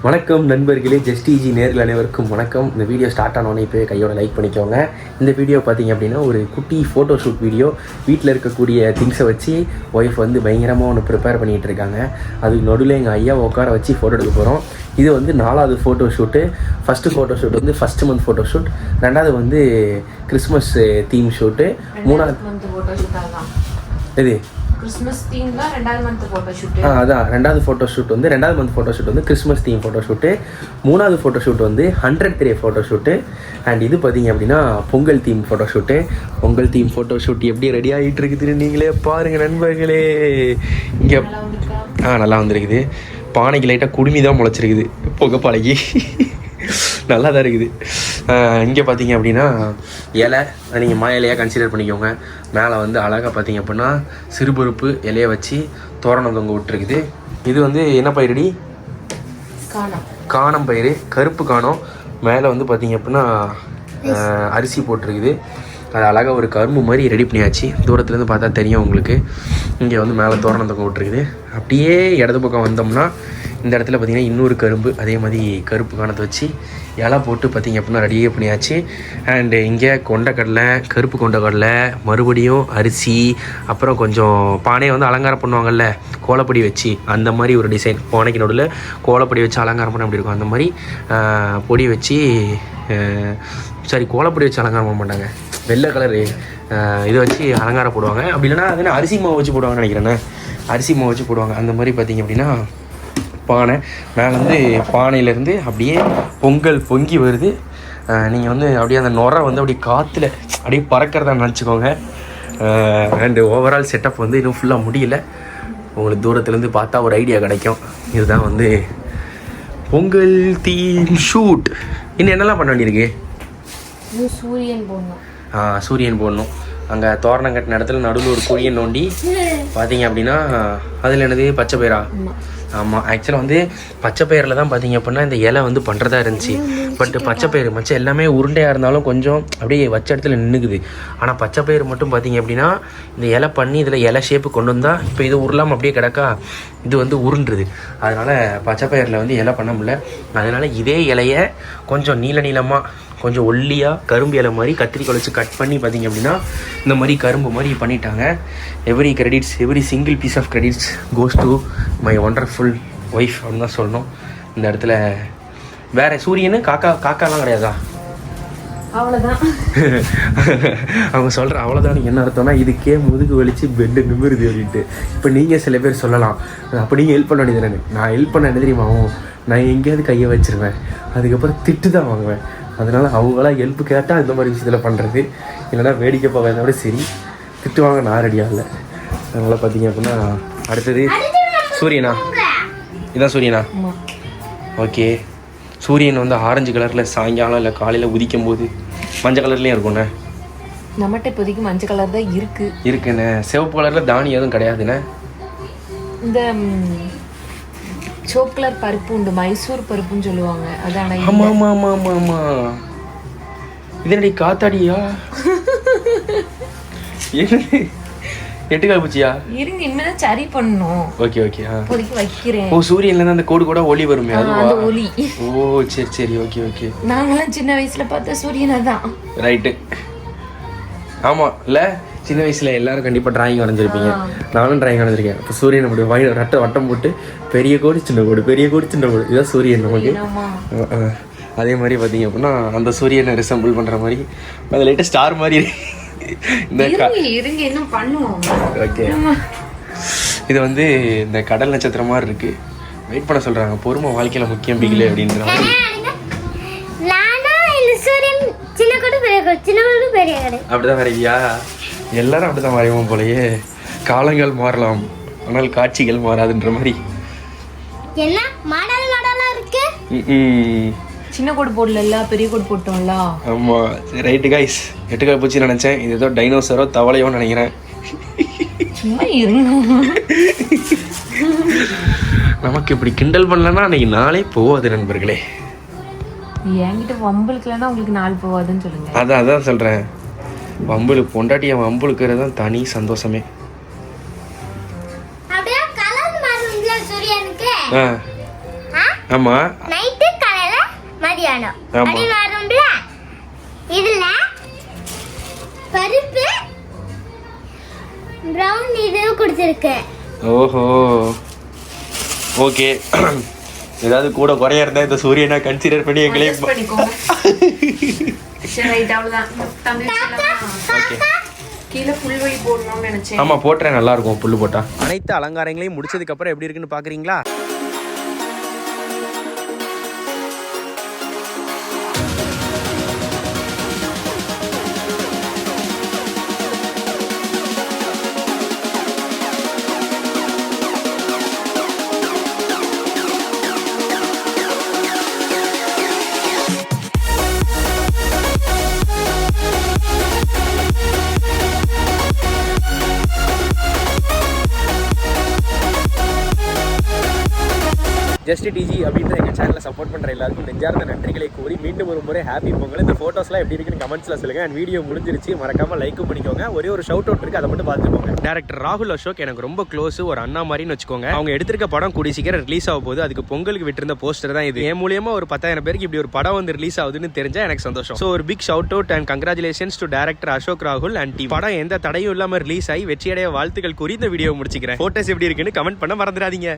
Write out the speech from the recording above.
வணக்கம் நண்பர்களே, ஜஸ்டிஜி நேரில் அனைவருக்கும் வணக்கம். இந்த வீடியோ ஸ்டார்ட் ஆனோடனே இப்போவே கையோட லைக் பண்ணிக்கோங்க. இந்த வீடியோ பார்த்தீங்க அப்படின்னா ஒரு குட்டி ஃபோட்டோ ஷூட் வீடியோ. வீட்டில் இருக்கக்கூடிய திங்ஸை வச்சு ஒய்ஃப் வந்து பயங்கரமாக ஒன்று ப்ரிப்பேர் பண்ணிகிட்டு இருக்காங்க. அதுக்கு நடுவில் எங்கள் ஐயாவை உட்கார வச்சு ஃபோட்டோ எடுக்க போகிறோம். இது வந்து 4வது photo shoot. First photo shoot வந்து ஃபஸ்ட் மந்த் ஃபோட்டோ ஷூட், 2வது வந்து கிறிஸ்மஸ் தீம் ஷூட்டு, 3வது இது கிறிஸ்மஸ் தீம்ல 2வது மந்த் ஃபோட்டோ ஷூட். அதான் 2வது ஃபோட்டோ ஷூட் வந்து 2வது மந்த் ஃபோட்டோ ஷூட் வந்து கிறிஸ்மஸ் தீம் ஃபோட்டோ ஷூட்டு. 3வது ஃபோட்டோ ஷூட் வந்து 100th day photo shoot. And இது பார்த்தீங்க அப்படின்னா Pongal theme photo shoot. Pongal theme photo shoot எப்படி ரெடி ஆகிட்டு இருக்குதுன்னு நீங்களே பாருங்கள் நண்பர்களே. இங்கே நல்லா வந்திருக்குது. பானைக்கு லைட்டாக குடுமி தான் முளைச்சிருக்குது, புகைப்பாலைக்கு நல்லா தான் இருக்குது. இங்கே பார்த்தீங்க அப்படின்னா இலை, நீங்கள் மா இலையாக கன்சிடர் பண்ணிக்கோங்க. மேலே வந்து அழகாக பார்த்தீங்க அப்படின்னா சிறுபருப்பு இலையை வச்சு தோரணம் தொங்க விட்டுருக்குது. இது வந்து என்ன பயிரடி? காணம் பயிர், கருப்பு காணம். மேலே வந்து பார்த்தீங்க அப்படின்னா அரிசி போட்டிருக்குது. அது அழகாக ஒரு கரும்பு மாதிரி ரெடி பண்ணியாச்சு. தூரத்துலேருந்து பார்த்தா தெரியும் உங்களுக்கு. இங்கே வந்து மேலே தோரணம் தொங்க விட்டுருக்குது. அப்படியே இடது பக்கம் வந்தோம்னா இந்த இடத்துல பார்த்திங்கன்னா இன்னொரு கரும்பு, அதே மாதிரி கருப்பு காணத்தை வச்சு இலை போட்டு பார்த்திங்க அப்படின்னா ரெடியே பண்ணியாச்சு. அண்டு இங்கே கொண்டக்கடலை, கருப்பு கொண்டக்கடலை, மறுபடியும் அரிசி, அப்புறம் கொஞ்சம் பானையை வந்து அலங்காரம் பண்ணுவாங்கள்ல கோலப்பொடி வச்சு, அந்த மாதிரி ஒரு டிசைன். பானைக்கு நடுவில் கோலப்பொடி வச்சு அலங்காரம் பண்ண அப்படி இருக்கும். அந்த மாதிரி பொடி வச்சு, சரி கோலப்பொடி வச்சு அலங்காரம் பண்ண மாட்டாங்க, வெள்ளை கலரு இதை வச்சு அலங்காரம் போடுவாங்க. அப்படி இல்லைனா அது என்ன அரிசி மாவு வச்சு போடுவாங்கன்னு நினைக்கிறேண்ணே. அரிசி மாவு வச்சு போடுவாங்க. அந்த மாதிரி பார்த்திங்க அப்படின்னா பானை மேலே வந்து பானையிலேருந்து அப்படியே பொங்கல் பொங்கி வருது. நீங்கள் வந்து அப்படியே அந்த நுரை வந்து அப்படியே காற்றுல அப்படியே பறக்கிறதா நினச்சிக்கோங்க. அண்டு ஓவரால் செட்டப் வந்து இன்னும் ஃபுல்லாக முடியல. உங்களுக்கு தூரத்துலேருந்து பார்த்தா ஒரு ஐடியா கிடைக்கும். இதுதான் வந்து பொங்கல் தீம் ஷூட். இன்னும் என்னெல்லாம் பண்ண வேண்டியிருக்கு? சூரியன் போடணும். சூரியன் போடணும். அங்கே தோரணம் கட்டின இடத்துல நடுவில் ஒரு குழியை நோண்டி பார்த்தீங்க அப்படின்னா அதில் என்னது பச்சை பயிரா? ஆமாம், ஆக்சுவலாக வந்து பச்சை பயிரில் தான் பார்த்தீங்க அப்படின்னா இந்த இலை வந்து பண்ணுறதா இருந்துச்சு. பட் பச்சை பயிர் மச்சம் எல்லாமே உருண்டையாக இருந்தாலும் கொஞ்சம் அப்படியே வச்ச இடத்துல நின்றுக்குது. ஆனால் பச்சை பயிர் மட்டும் பார்த்தீங்க அப்படின்னா இந்த இலை பண்ணி இதில் இலை ஷேப்பு கொண்டு வந்தால் இப்போ இது உருளாமல் அப்படியே கிடக்கா, இது வந்து உருண்டுருது. அதனால் பச்சை பயிரில் வந்து இலை பண்ண முடியல. அதனால் இதே இலையை கொஞ்சம் நீளமாக கொஞ்சம் ஒல்லியாக கரும்பு இலை மாதிரி கத்திரிக்கோல் வச்சு கட் பண்ணி பார்த்திங்க அப்படின்னா இந்த மாதிரி கரும்பு மாதிரி பண்ணிட்டாங்க. Every single piece of credits goes to my wonderful wife அப்படின்னு தான் சொல்லணும். இந்த இடத்துல வேறு சூரியனு காக்காலாம் கிடையாதா? அவ்வளோதான். அவங்க சொல்கிற அவ்வளோதான் என்ன அர்த்தம்னா இதுக்கே முதுகு வலிச்சு பெட்டு நிமிருது அப்படின்ட்டு. இப்போ நீங்கள் சில பேர் சொல்லலாம், அப்போ நீங்கள் ஹெல்ப் பண்ண வேண்டியது. நான் ஹெல்ப் பண்ண என்ன தெரியுமா, நான் எங்கேயாவது கையை வச்சுருவேன், அதுக்கப்புறம் திட்டு தான் வாங்குவேன். அதனால் அவங்களாம் ஹெல்ப் கேட்டால் இந்த மாதிரி விஷயத்தில் பண்ணுறது, இல்லைனா வேடிக்கை பார்க்கறத விட சரி திட்டு வாங்க நான் ரெடியாக இல்லை. அதனால் பார்த்தீங்க அப்படின்னா அடுத்தது சூரியனா? இதான் சூரியனா? ஓகே. சூரியன் வந்து ஆரஞ்சு கலரில் சாயங்காலம் இல்லை காலையில் உதிக்கும் போது மஞ்சள் கலர்லேயும் இருக்குண்ணே. நம்மகிட்ட இப்போதைக்கு மஞ்சள் கலர் தான் இருக்குண்ணே. சிவப்பு கலரில் தானியம் எதுவும் கிடையாதுண்ணே. இந்த சோப் கலர் பருப்பு உண்டு, மைசூர் பருப்புன்னு சொல்லுவாங்க. அதான? ஆமாம். இதனடி காத்தாடியா? எட்டுக்கால் பூச்சியா? இருங்க, இனிமேதான் சரி பண்ணணும். ஓகே. இப்போதைக்கு வைக்கிறேன். ஓ, சூரியன்ல அந்த கோடு கூட ஒளி வருமே அதுவா? அந்த ஒளி. ஓ சரி. ஓகே. நாங்களாம் சின்ன வயசுல பார்த்த சூரியனை தான். ரைட்டு. ஆமாம் இல்லை, சின்ன வயசில் எல்லாரும் கண்டிப்பாக டிராயிங் வரைஞ்சிருப்பீங்க. நானும் டிராயிங் வரைஞ்சிருக்கேன். இப்போ சூரியன் அப்படி வட்டம் போட்டு பெரிய கோடி சின்ன கோடு இதுதான் சூரியன் நமக்கு. அதே மாதிரி பார்த்தீங்க அப்படின்னா அந்த சூரியனை ரிசம்பிள் பண்ணுற மாதிரி அது லைட்டாக ஸ்டார் மாதிரி இந்த இன்னும் பண்ணுவோம். ஓகே. இது வந்து இந்த கடல் நட்சத்திரம் மாதிரி இருக்குது. வெயிட் பண்ண சொல்கிறாங்க. பொறுமை வாழ்க்கையில் முக்கியம் பிகிலே அப்படின்ற மாதிரி. அப்படிதான் வரைவியா? எல்லாரும் அப்படிதான் வரைவோம் போலயே. காலங்கள் மாறலாம் ஆனால் காட்சிகள் மாறாதுன்ற மாதிரி. சின்ன கோடு போடல, பெரிய கோடு போட்டோம்ல. ஆமா, ரைட்டு கைஸ். எட்டுக்கால் பூச்சி நினைச்சேன், இது ஏதோ டைனோசரோ தவளையோ நினைக்கிறேன். சும்மா இருங்க. நமக்கு இப்படி கிண்டல் பண்ணலன்னா அன்னைக்கு நாளே போவாது நண்பர்களே. என்கிட்ட வம்புலுக்குலன்னா உங்களுக்கு நாள் போவாதுன்னு சொல்லுங்க. அதான் சொல்றேன். வம்புலுக்கு பொண்டாட்டியை வம்புலுக்கிறது தான் தனி சந்தோஷமே. ஆமா நைட்டு காலையில மதியானம் ஆமா. அப்படி வரும்ல. இதுல பருப்பு பிரவுன் இது கொடுத்துருக்கு. ஓஹோ ஓகே. ஏதாவது கூட குறையா இருந்தா இந்த சூரியனை கன்சிடர் பண்ணி எங்களே Adjust பண்ணிக்கோங்க. சரி ரைட் அவ்வளவுதான். தமிழ் ஓகே. கீழே புல்வெளி போடணும்னு நினைச்சேன். ஆமா போட்டுறேன், நல்லா இருக்கும் புல்லு போட்டா. அனைத்து அலங்காரங்களையும் முடிச்சதுக்கு அப்புறம் எப்படி இருக்குன்னு பாக்குறீங்களா? ஜஸ்ட் டிஜி அப்படின்ற எங்கள் சேனலை சப்போர்ட் பண்ணுற எல்லாருக்கும் நெஞ்சார்ந்த நன்றிகளை கூறி மீண்டும் ஒரு முறை ஹாப்பி பொங்கல். இந்த ஃபோட்டோஸ்லாம் எப்படி இருக்குன்னு கமெண்ட்ஸில் சொல்லுங்கள். அண்ட் வீடியோ முடிஞ்சிருச்சு, மறக்காமல் லைக்கும் பண்ணிக்கோங்க. ஒரே ஒரு ஷவுட் அவுட் இருக்குது, அதை மட்டும் பார்த்துக்கோங்க. டேரக்டர் ராகுல் அசோக் எனக்கு ரொம்ப க்ளோஸ், ஒரு அண்ணா மாதிரின்னு வச்சுக்கோங்க. அவங்க எடுத்திருக்க படம் கூடிய சீக்கிரம் ரிலீஸ் ஆக போகுது. அதுக்கு பொங்கலுக்கு விட்டிருந்த போஸ்டர் தான் இது. என் மூலியமா ஒரு 10,000 பேருக்கு இப்படி ஒரு படம் வந்து ரிலீஸ் ஆகுதுன்னு தெரிஞ்சா எனக்கு சந்தோஷம். ஸோ ஒரு big shout out and congratulations to director Ashok ராகுல் அண்ட் டீம். படம் எந்த தடையும் இல்லாமல் ரிலீஸ் ஆகி வெற்றியடைய வாழ்த்துக்கள் கூறி இந்த வீடியோ முடிச்சுக்கிறேன். ஃபோட்டோஸ் எப்படி இருக்குன்னு கமெண்ட் பண்ண மறந்துடாதீங்க.